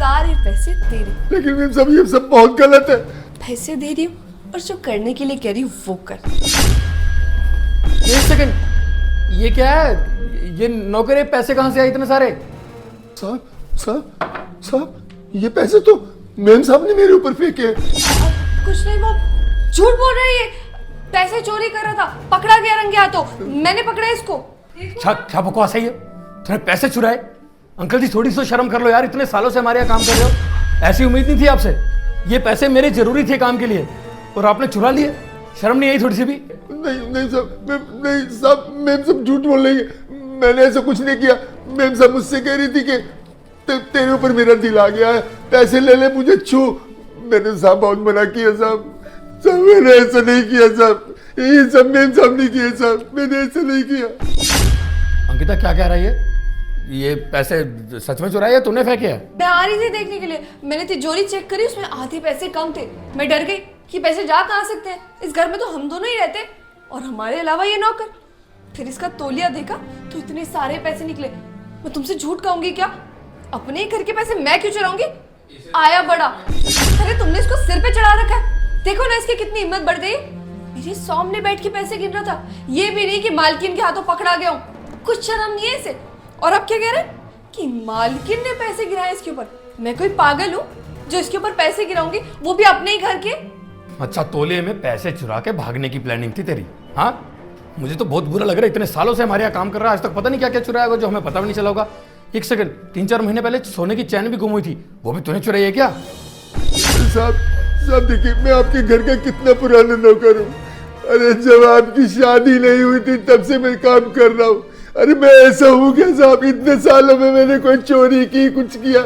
सारे पैसे तेरे। लेकिन मैम साहब ये सब बहुत गलत है। पैसे दे रही हूँ और जो करने के लिए कह रही हूँ वो कर। एक सेकंड, ये क्या है? ये नौकरी पैसे कहाँ से आए इतने सारे? साहब साहब साहब ये पैसे तो मैम साहब ने मेरे ऊपर फेंके हैं। कुछ नहीं, वो झूठ बोल रही है। पैसे चोरी कर रहा था, पकड़ा गया रंगे हाथों। मैंने पकड़ा इसको। क्या बकवास है ये? तूने पैसे चुराए? अंकल जी थोड़ी सी शर्म कर लो यार, इतने सालों से हमारे यहाँ काम कर रहे हो, ऐसी उम्मीद नहीं थी आपसे। ये पैसे मेरे जरूरी थे काम के लिए और आपने चुरा लिए। शर्म नहीं आई थोड़ी सी भी? नहीं साहब, नहीं साहब, मैम साहब झूठ बोल रही है। मैंने ऐसा कुछ नहीं किया। मैम साहब मुझसे कह रही थी कि तेरे ऊपर मेरा दिल आ गया है, पैसे ले ले, मुझे छू। मैंने साहब बहुत मना किया साहब। साहब मैंने ऐसा नहीं किया साहब, ये सब मैम साहब ने किया साहब, मैंने ऐसा नहीं किया। अंकिता क्या कह रही है? ये पैसे सच में चुराए या तूने फेंके हैं? मैं आ रही थी देखने के लिए, मैंने तिजोरी चेक करी, उसमें आधे पैसे कम थे। मैं डर गई कि पैसे जा कहाँ सकते हैं, इस घर में तो हम दोनों ही रहते और हमारे अलावा ये नौकर। फिर इसका तौलिया देखा तो इतने सारे पैसे निकले। मैं तुमसे झूठ कहूंगी क्या? अपने ही घर के पैसे मैं क्यों चुराऊंगी? आया बड़ा। अरे तुमने इसको सिर पे चढ़ा रखा है, देखो ना इसकी कितनी हिम्मत बढ़ गई। मेरे सामने बैठ के पैसे गिन रहा था, ये भी नहीं कि मालकिन के हाथों पकड़ा गया हूँ। कुछ शर्म नहीं है इसे। और अब क्या कह रहे हैं कि मालकिन ने पैसे गिराए इसके ऊपर? मैं कोई पागल हूँ जो इसके ऊपर पैसे गिराऊंगी, वो भी अपने ही घर के? अच्छा, तोलिए में पैसे चुरा के भागने की प्लानिंग थी तेरी? हाँ, मुझे तो बहुत बुरा लग रहा है। इतने सालों से हमारे यहाँ काम कर रहा है, आज तक पता नहीं क्या क्या चुराया होगा जो हमें पता भी नहीं चला होगा। एक सेकंड, 3-4 महीने पहले सोने की चैन भी गुम हुई थी, वो भी तूने चुराई है क्या? साहब देखिए, मैं आपके घर का कितना पुराना नौकर हूँ। अरे जब आपकी शादी नहीं हुई थी तब से मैं काम कर रहा हूँ। अरे मैं ऐसा हूँ क्या साहब? इतने सालों में मैंने कोई चोरी की, कुछ किया?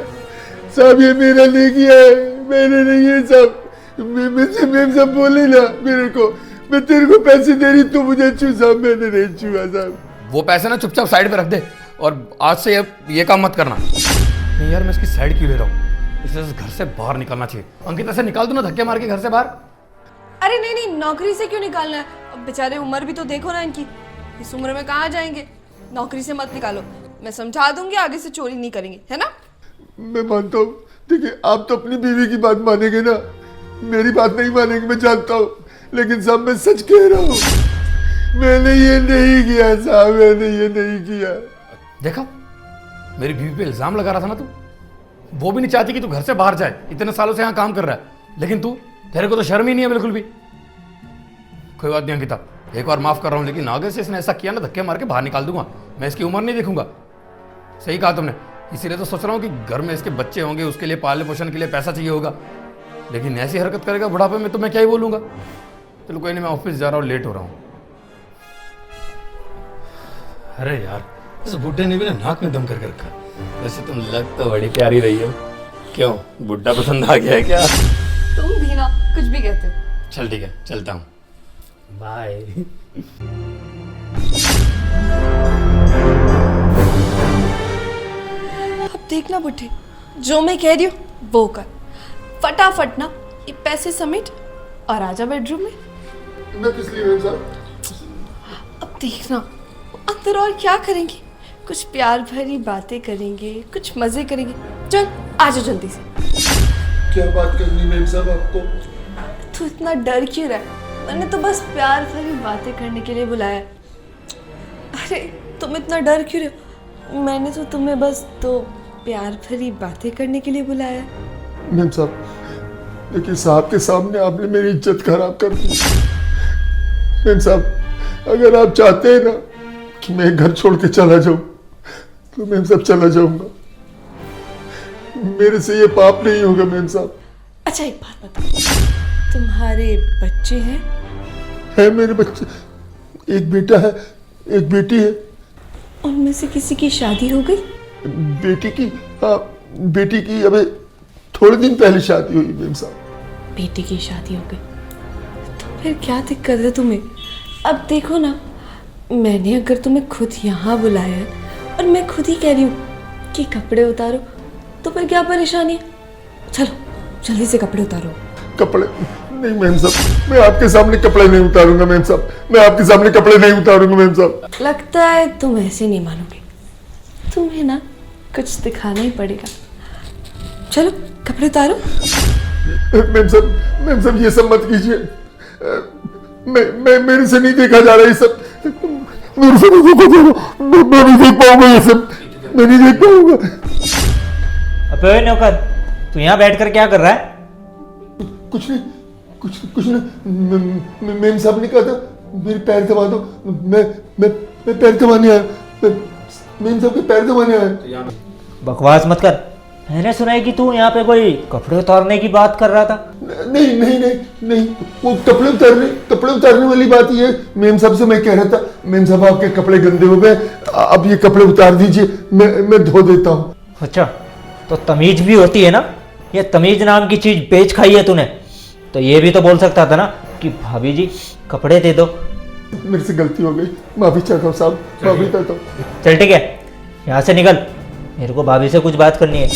साहब ये मेरा नहीं किया है, मैंने नहीं है साहब। मैं सब बोली ना मेरे को, मैं तेरे को पैसे दे रही तू मुझे छू। साहब मैंने नहीं छुआ साहब। वो पैसे ना चुपचाप साइड पे रख दे और आज से ये काम मत करना। नहीं यार, मैं इसकी साइड क्यों ले रहा हूँ? इसे घर से बाहर निकालना चाहिए। अंकिता से निकाल दो ना धक्के मार के घर से बाहर। अरे नहीं, नौकरी से क्यों निकालना है? अब बेचारे उम्र भी तो देखो ना इनकी, इस उम्र में कहाँ जाएंगे? नौकरी से मत निकालो, मैं समझा दूंगी, आगे से चोरी नहीं करेंगे, है ना? मैं मानता हूँ। देखिए आप तो अपनी बीवी की बात मानेंगे ना, मेरी बात नहीं मानेंगे, मैं जानता हूँ। लेकिन साहब मैं सच कह रहा हूँ, मैंने ये नहीं किया साहब, मैंने ये नहीं किया। देखा, मेरी बीवी पे इल्जाम लगा रहा था ना तू। वो भी नहीं चाहती कि तू घर से बाहर जाए, इतने सालों से यहाँ काम कर रहा है, लेकिन तेरे को तो शर्म ही नहीं है बिल्कुल भी। कोई बात नहीं अंकिता, एक बार माफ कर रहा हूँ, लेकिन आगे से इसने ऐसा किया ना धक्के मार के बाहर निकाल दूंगा। मैं इसकी उम्र नहीं देखूंगा। सही कहा तुमने, इसीलिए तो सोच रहा हूँ कि घर में इसके बच्चे होंगे, उसके लिए पालने पोषण के लिए पैसा चाहिए होगा, लेकिन ऐसी हरकत करेगा बुढ़ापे में तो मैं क्या ही बोलूंगा। चलो कोई नहीं, मैं ऑफिस जा रहा हूँ, लेट हो रहा हूँ। अरे यार, इस बुड्ढे ने भी ना नाक में दम करके रखा। वैसे तुम लग तो बड़ी प्यारी रही हो। क्यों, बुड्ढा पसंद आ गया है क्या? तुम भी ना कुछ भी कहते हो। चल ठीक है, चलता हूँ, बाय। अब देखना बुढ़े, जो मैं कह रही हूँ वो कर। फटाफट ना ये पैसे समेट और आजा बेडरूम में। मैं किस लिए मैम साहब? अब देखना अंदर और क्या करेंगे, कुछ प्यार भरी बातें करेंगे, कुछ मजे करेंगे। चल आजा जल्दी से। क्या बात करनी मैम साहब आपको? तू इतना डर क्यों रहा है? मैंने तो बस प्यार भरी बातें करने के लिए बुलाया। अरे तुम इतना डर क्यों रहे हो? मैंने तो तुम्हें बस तो प्यार भरी बातें करने के लिए बुलाया। मैम साहब देखिए, साहब के सामने आपने मेरी इज्जत खराब कर दी। मैम साहब अगर आप चाहते हैं ना कि मैं घर छोड़ के चला जाऊं तो मैम साहब चला जाऊंगा। मेरे से ये पाप नहीं होगा मैम साहब। अच्छा एक बात बताओ, तुम्हारे बच्चे हैं? है मेरे बच्चे, एक बेटा है, एक बेटी है। उनमें से किसी की शादी हो गई? बेटी की, हाँ बेटी की अबे थोड़े दिन पहले शादी हुई मैम साहब। बेटी की शादी हो गई तो फिर क्या दिक्कत है तुम्हें? अब देखो ना, मैंने अगर तुम्हें खुद यहाँ बुलाया है और मैं खुद ही कह रही हूँ कि कपड़े उतारो, तो फिर क्या परेशानी है? चलो जल्दी से कपड़े उतारो। कपड़े नहीं मैम साहब, मैं आपके सामने कपड़े नहीं उतारूंगा मैम साहब, मैं आपके सामने कपड़े नहीं उतारूंगा मैम साहब। लगता है तुम ऐसे नहीं मानोगे, तुम्हें ना कुछ दिखाना ही पड़ेगा। चलो कपड़े उतारो। मैम साहब ये सब मत कीजिए। मैं मेरे से नहीं देखा जा रहा ये सब। मेरे से नहीं देखा जा रहा। मैं नहीं देख पाऊंगा ये सब। मैं नहीं देख पाऊंगा। अबे नौकर, तू यहाँ बैठकर क्या कर रहा है? कुछ नहीं, कुछ नहीं। मैम साहब ने कहा था मेरे पैर दबा दो। मैं पैर दबाने आया। मैम साहब के पैर दबाने आया। बकवास मत कर। मैंने सुना है कि तू यहाँ पे कोई कपड़े उतारने की बात कर रहा था। नहीं, वो कपड़े उतारने वाली बात ये है। मेम साहब से मैं कह रहा था, मेम साहब आपके कपड़े गंदे हो गए, अब ये कपड़े उतार दीजिए, मैं धो देता हूँ। अच्छा, तो तमीज भी होती है ना? ये तमीज नाम की चीज बेच खाई है तूने, तो ये भी तो बोल सकता था ना कि भाभी जी कपड़े दे दो। मेरे से गलती हो गई, माफी चाहता हूँ साहब, माफी चाहता हूँ। चल ठीक है, यहाँ से निकल, मेरे को भाभी से कुछ बात करनी है।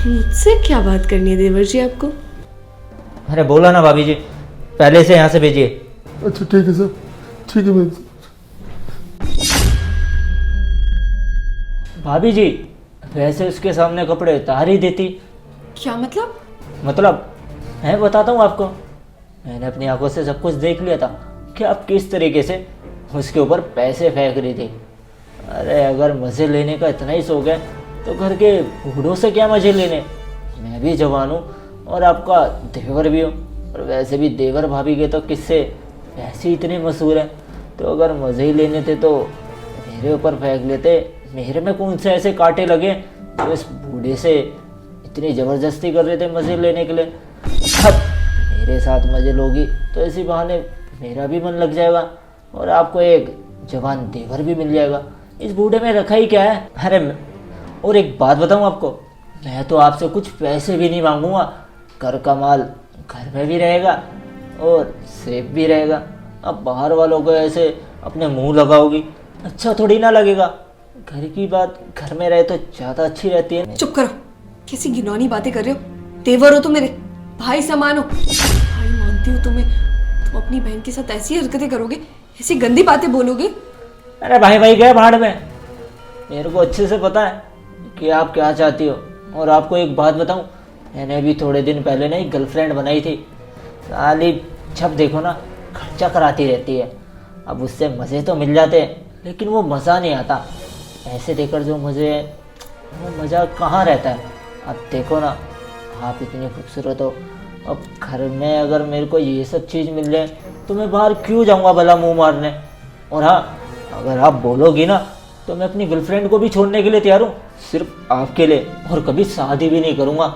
मुझसे क्या बात करनी है देवर जी आपको? अरे बोला ना भाभी जी, पहले से यहाँ से भेजिए। अच्छा ठीक है सर, ठीक है। मैं भाभी जी वैसे उसके सामने कपड़े उतार ही देती। क्या मतलब? मतलब मैं बताता हूँ आपको, मैंने अपनी आंखों से सब कुछ देख लिया था कि आप किस तरीके से उसके ऊपर पैसे फेंक रही थी। अरे अगर मज़े लेने का इतना ही शौक है तो घर के बूढ़ों से क्या मज़े लेने। मैं भी जवान हूँ और आपका देवर भी हूँ, और वैसे भी देवर भाभी के तो किस्से ऐसे ही इतने मशहूर हैं, तो अगर मज़े ही लेने थे तो मेरे ऊपर फेंक लेते। मेरे में कौन से ऐसे कांटे लगे तो इस बूढ़े से इतनी ज़बरदस्ती कर रहे थे मज़े लेने के लिए। अब मेरे साथ मज़े लोगी तो इसी बहाने मेरा भी मन लग जाएगा और आपको एक जवान देवर भी मिल जाएगा। इस बूढ़े में रखा ही क्या है। अरे और एक बात बताऊं आपको, मैं तो आपसे कुछ पैसे भी नहीं मांगूंगा, घर का माल घर में भी रहेगा और सेफ भी रहेगा। अब बाहर वालों को ऐसे अपने मुंह लगाओगी, अच्छा थोड़ी ना लगेगा। घर की बात घर में रहे तो ज़्यादा अच्छी रहती है। चुप करो, कैसी घिनौनी बातें कर रहे हो? देवर हो तो मेरे, भाई समान हो, भाई मानती हूँ तुम्हें, तुम अपनी बहन के साथ ऐसी हरकतें करोगे, ऐसी गंदी बातें बोलोगे? अरे भाई भाई गए भाड़ में, मेरे को अच्छे से पता है कि आप क्या चाहती हो। और आपको एक बात बताऊं, मैंने भी थोड़े दिन पहले ना एक गर्लफ्रेंड बनाई थी। साली जब देखो ना खर्चा कराती रहती है। अब उससे मज़े तो मिल जाते हैं लेकिन वो मज़ा नहीं आता। ऐसे देकर जो मज़े है वो मज़ा कहाँ रहता है। अब देखो ना, आप इतनी खूबसूरत हो, अब घर में अगर मेरे को ये सब चीज़ मिल जाए तो मैं बाहर क्यों जाऊँगा भला मुँह मारने। और हाँ, अगर आप बोलोगी ना तो मैं अपनी गर्लफ्रेंड को भी छोड़ने के लिए तैयार हूँ, सिर्फ आपके लिए, और कभी शादी भी नहीं करूँगा।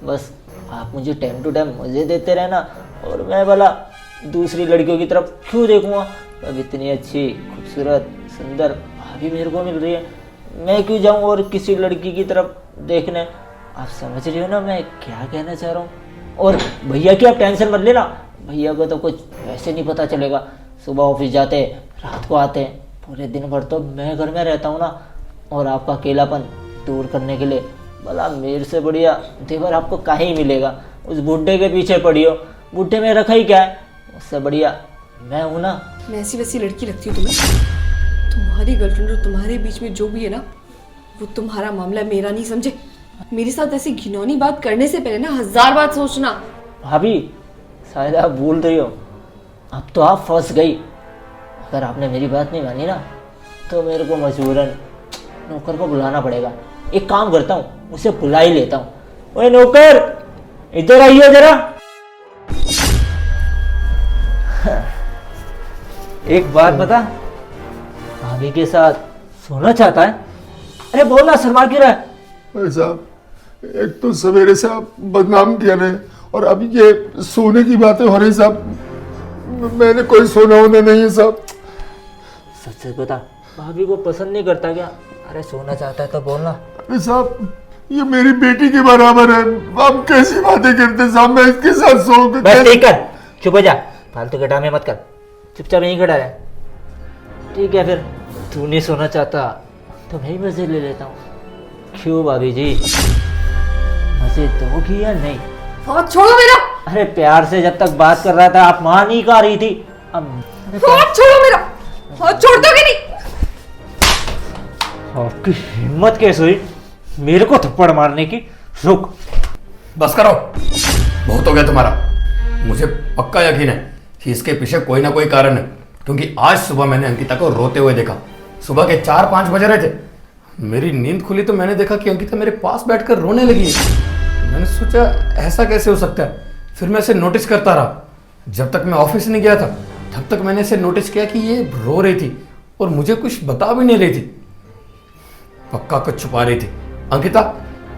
बस आप मुझे टाइम टू टाइम मज़े देते रहना और मैं भला दूसरी लड़कियों की तरफ क्यों देखूँगा। अब इतनी अच्छी खूबसूरत सुंदर भाभी मेरे को मिल रही है, मैं क्यों जाऊँ और किसी लड़की की तरफ देखने। आप समझ रही हो ना मैं क्या कहना चाह रहा हूँ। और भैया की आप टेंशन मत लेना, भैया को तो कुछ वैसे नहीं पता चलेगा। सुबह ऑफिस जाते रात को आते, पूरे दिन भर तो मैं घर में रहता हूँ ना। और आपका अकेलापन दूर करने के लिए भला मेरे से बढ़िया देवर आपको कहीं ही मिलेगा। उस बुढ़े के पीछे पड़ी हो, बुढ़े में रखा ही क्या है, उससे बढ़िया मैं हूँ ना। मैं ऐसी वैसी लड़की लगती हूँ तुम्हें? तुम्हारी गर्लफ्रेंड और तुम्हारे बीच में जो भी है ना, वो तुम्हारा मामला, मेरा नहीं, समझे? मेरे साथ ऐसी घिनौनी बात करने से पहले ना 1000 बात सोचना। भाभी शायद आप भूल रही हो, अब तो आप फंस गई। अगर आपने मेरी बात नहीं मानी ना तो मेरे को मजबूरन नौकर को बुलाना पड़ेगा। एक काम करता हूँ, उसे बुला ही लेता हूँ। ओए नौकर, इधर आइए जरा। एक बात बता, भाभी के साथ सोना चाहता है? अरे बोलना, शर्मा क्यों रहा है? भाई साहब, एक तो सवेरे से आप बदनाम किया ने, और अभी ये सोने की बातें हो रही साहब। मैंने कोई सोना होना नहीं है साहब। सच सच बता, भाभी को पसंद नहीं करता क्या? अरे सोना चाहता है तो बोलना। अरे साहब, ये मेरी बेटी के बराबर है, आप कैसी बातें करते साहब? मैं इसके साथ सो के बस ठीक कर, चुप हो जा, फालतू के ड्रामे मत कर, चुपचाप यहीं खड़ा रह। ठीक है, फिर तू नहीं सोना चाहता तो मैं ही मजे ले लेता हूँ। क्यों भाभी जी, मजे दोगी या नहीं? हाथ छोड़ो मेरा, अरे प्यार से जब तक बात कर रहा था आप मान ही कहा रही थी। अब हाथ छोड़ो मेरा, हाथ छोड़ दोगे नहीं? आपकी हिम्मत कैसे हुई मेरे को थप्पड़ मारने की? रुक, बस करो, बहुत हो गया तुम्हारा। मुझे पक्का यकीन है कि इसके पीछे कोई ना कोई कारण है, क्योंकि आज सुबह मैंने अंकिता को रोते हुए देखा। सुबह के 4-5 बज रहे थे, मेरी नींद खुली तो मैंने देखा कि अंकिता मेरे पास बैठकर रोने लगी है। मैंने सोचा ऐसा कैसे हो सकता है, फिर मैं इसे नोटिस करता रहा। जब तक मैं ऑफिस नहीं गया था तब तक मैंने इसे नोटिस किया कि ये रो रही थी और मुझे कुछ बता भी नहीं रही थी, पक्का कुछ छुपा रही थी। अंकिता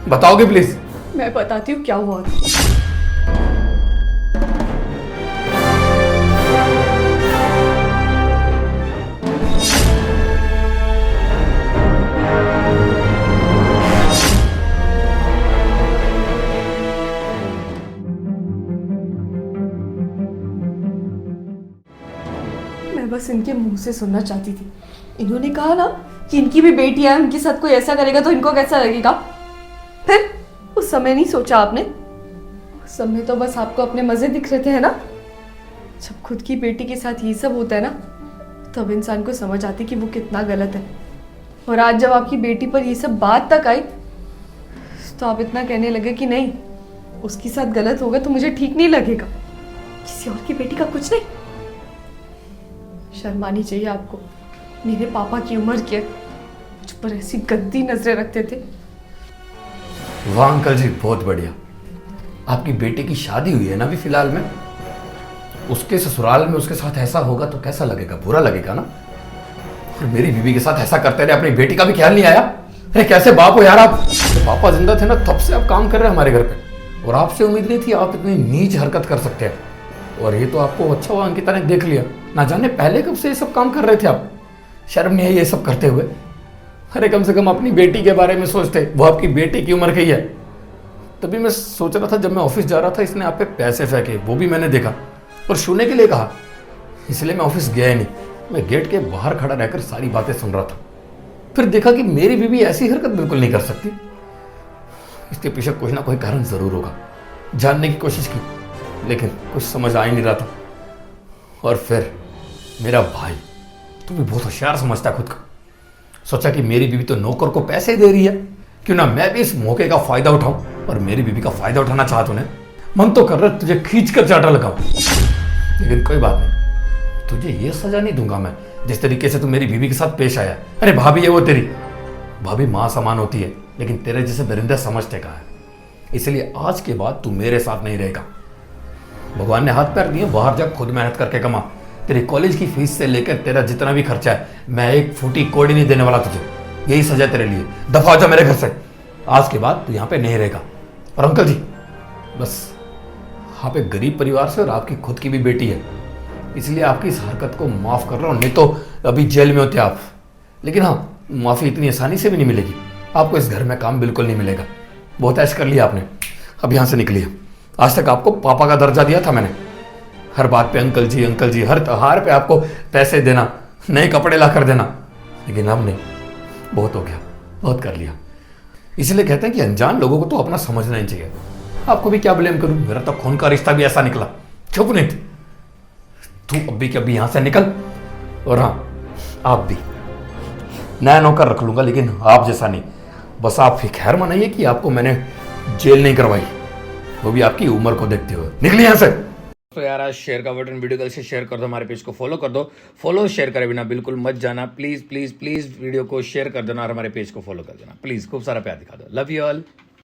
बताओगे प्लीज? मैं बताती हूँ क्या हुआ था। मैं बस इनके मुंह से सुनना चाहती थी। इन्होंने कहा ना कि इनकी भी बेटी है, उनके साथ कोई ऐसा करेगा तो इनको कैसा लगेगा। फिर उस समय नहीं सोचा आपने? उस समय तो बस आपको अपने मजे दिख रहे थे, है ना? जब खुद की बेटी के साथ ये सब होता है ना, तब इंसान को समझ आती कि वो कितना गलत है। और आज जब आपकी बेटी पर ये सब बात तक आई तो आप इतना कहने लगे कि नहीं, उसके साथ गलत होगा तो मुझे ठीक नहीं लगेगा, किसी और की बेटी का कुछ नहीं। शर्म आनी चाहिए आपको। मेरे पापा की उम्र के मुझ पर ऐसी गंदी नजरें रखते थे। वाह अंकल जी, बहुत बढ़िया। आपकी बेटी की शादी हुई है ना अभी फिलहाल में, उसके ससुराल में उसके साथ ऐसा होगा तो कैसा लगेगा, बुरा लगेगा ना। और मेरी बीवी के साथ ऐसा करते रहे, अपनी बेटी का भी ख्याल नहीं आया। अरे कैसे बाप हो यार आप। तो पापा जिंदा थे ना तब से आप काम कर रहे हैं हमारे घर पे, और आपसे उम्मीद नहीं थी आप इतनी नीच हरकत कर सकते हैं। और ये तो आपको अच्छा हुआ अंकिता ने देख लिया, ना जाने पहले कब से ये सब काम कर रहे थे आप। शर्म नहीं है ये सब करते हुए? अरे कम से कम अपनी बेटी के बारे में सोचते, वो आपकी बेटी की उम्र की है। तभी मैं सोच रहा था, जब मैं ऑफिस जा रहा था इसने आप पे पैसे फेंके, वो भी मैंने देखा और छूने के लिए कहा, इसलिए मैं ऑफिस गया ही नहीं। मैं गेट के बाहर खड़ा रहकर सारी बातें सुन रहा था। फिर देखा कि मेरी बीवी ऐसी हरकत बिल्कुल नहीं कर सकती, इसके पीछे कोई ना कोई कारण जरूर होगा। जानने की कोशिश की लेकिन कुछ समझ आ ही नहीं रहा था। और फिर मेरा भाई, तू भी बहुत होशियार समझता है खुद को, सोचा कि मेरी बीवी तो नौकर को पैसे दे रही है, क्यों ना मैं भी इस मौके का फायदा उठाऊं। और मेरी बीवी का फायदा उठाना चाहा तूने, मन तो कर रहा तुझे खींच कर चाटा लगाऊं, लेकिन कोई बात नहीं, तुझे ये सजा नहीं दूंगा मैं जिस तरीके से तू मेरी बीवी के साथ पेश आया। अरे भाभी है वो तेरी, भाभी माँ समान होती है, लेकिन तेरे जैसे दरिंदे समझते कहाँ है। इसलिए आज के बाद तू मेरे साथ नहीं रहेगा। भगवान ने हाथ पैर दिए, बाहर जा खुद मेहनत करके कमा। तेरी कॉलेज की फीस से लेकर तेरा जितना भी खर्चा है, मैं एक फूटी कौड़ी नहीं देने वाला तुझे। यही सजा तेरे लिए, दफा हो जा मेरे घर से। आज के बाद तू यहाँ पे नहीं रहेगा। और अंकल जी, बस आप एक गरीब परिवार से और आपकी खुद की भी बेटी है, इसलिए आपकी इस हरकत को माफ कर रहा हूँ, नहीं तो अभी जेल में होते आप। लेकिन हाँ, माफी इतनी आसानी से भी नहीं मिलेगी आपको। इस घर में काम बिल्कुल नहीं मिलेगा। बहुत ऐश कर लिया आपने, अब यहाँ से निकलिए। आज तक आपको पापा का दर्जा दिया था मैंने, हर बात पे अंकल जी, हर त्योहार पे आपको पैसे देना, नए कपड़े ला कर देना, लेकिन अब नहीं, बहुत हो गया, बहुत कर लिया। इसलिए कहते हैं कि अनजान लोगों को तो अपना समझना ही चाहिए। आपको भी क्या ब्लेम करूं, मेरा तो खून का रिश्ता भी ऐसा निकला। चुप नहीं थे तू, अभी के अभी यहां से निकल। और हाँ, आप भी, नया नौकर रख लूंगा लेकिन आप जैसा नहीं। बस आप खैर मनाइए कि आपको मैंने जेल नहीं करवाई, वो भी आपकी उम्र को देखते हुए। निकलिए यहां से। तो यार आज शेयर का बटन वीडियो से शेयर कर दो, हमारे पेज को फॉलो कर दो। फॉलो शेयर करे बिना बिल्कुल मत जाना, प्लीज प्लीज प्लीज वीडियो को शेयर कर देना और हमारे पेज को फॉलो कर देना प्लीज। खूब सारा प्यार दिखा दो। Love you all.